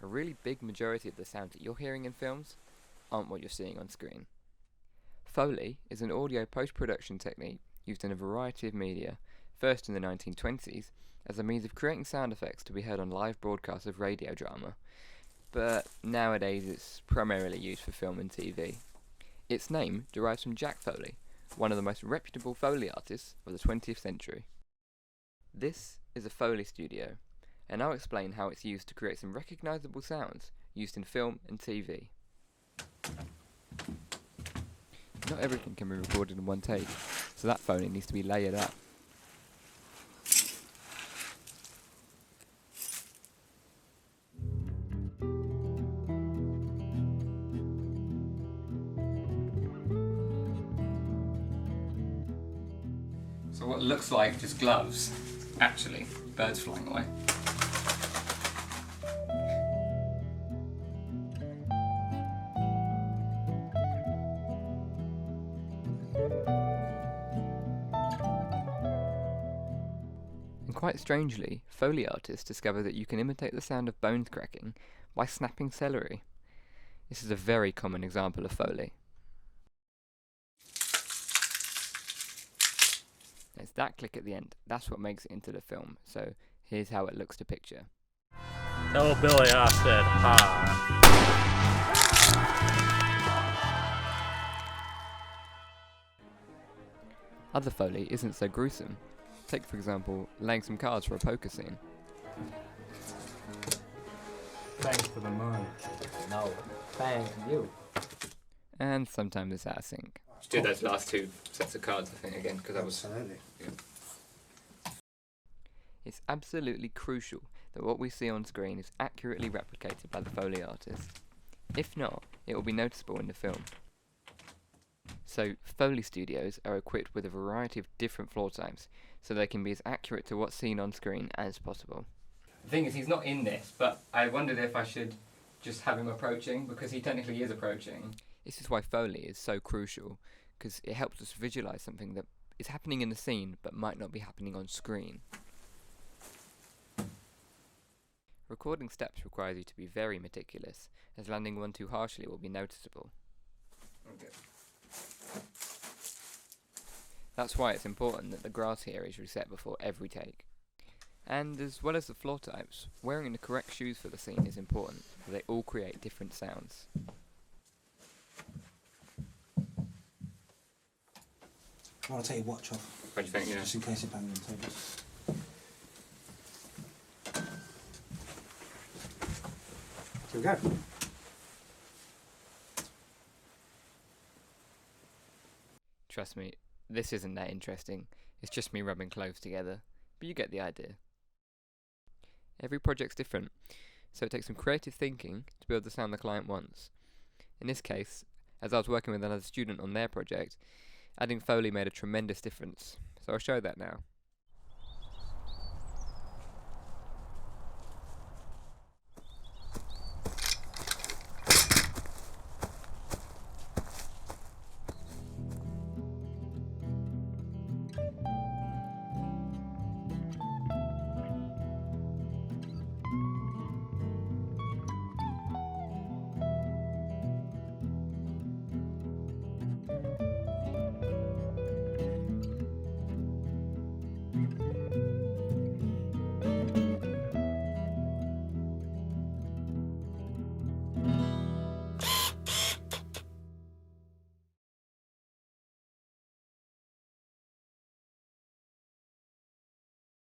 really big majority of the sounds that you're hearing in films aren't what you're seeing on screen. Foley is an audio post-production technique used in a variety of media, first in the 1920s as a means of creating sound effects to be heard on live broadcasts of radio drama, but nowadays it's primarily used for film and TV. Its name derives from Jack Foley, one of the most reputable Foley artists of the 20th century. This is a Foley studio, and I'll explain how it's used to create some recognisable sounds used in film and TV. Not everything can be recorded in one take, so that Foley needs to be layered up. So what looks like just gloves, actually birds flying away. And quite strangely, Foley artists discovered that you can imitate the sound of bones cracking by snapping celery. This is a very common example of Foley. It's that click at the end, that's what makes it into the film, so here's how it looks to picture. Tell Billy I said hi. Other Foley isn't so gruesome. Take, for example, laying some cards for a poker scene. Thanks for the money. No, thank you. And sometimes it's out of sync. Just do those last two sets of cards, I think, again, because that was... Absolutely. Yeah. It's absolutely crucial that what we see on screen is accurately replicated by the Foley artist. If not, it will be noticeable in the film. So, Foley studios are equipped with a variety of different floor types, so they can be as accurate to what's seen on screen as possible. The thing is, he's not in this, but I wondered if I should just have him approaching, because he technically is approaching. This is why Foley is so crucial, because it helps us visualise something that is happening in the scene, but might not be happening on screen. Recording steps requires you to be very meticulous, as landing one too harshly will be noticeable. Okay. That's why it's important that the grass here is reset before every take. And as well as the floor types, wearing the correct shoes for the scene is important, as they all create different sounds. I'll take your watch off. What do you think, Just in case it bangs on the table. Here we go. Trust me, this isn't that interesting. It's just me rubbing clothes together, but you get the idea. Every project's different, so it takes some creative thinking to build the sound the client wants. In this case, as I was working with another student on their project, adding Foley made a tremendous difference, so I'll show that now.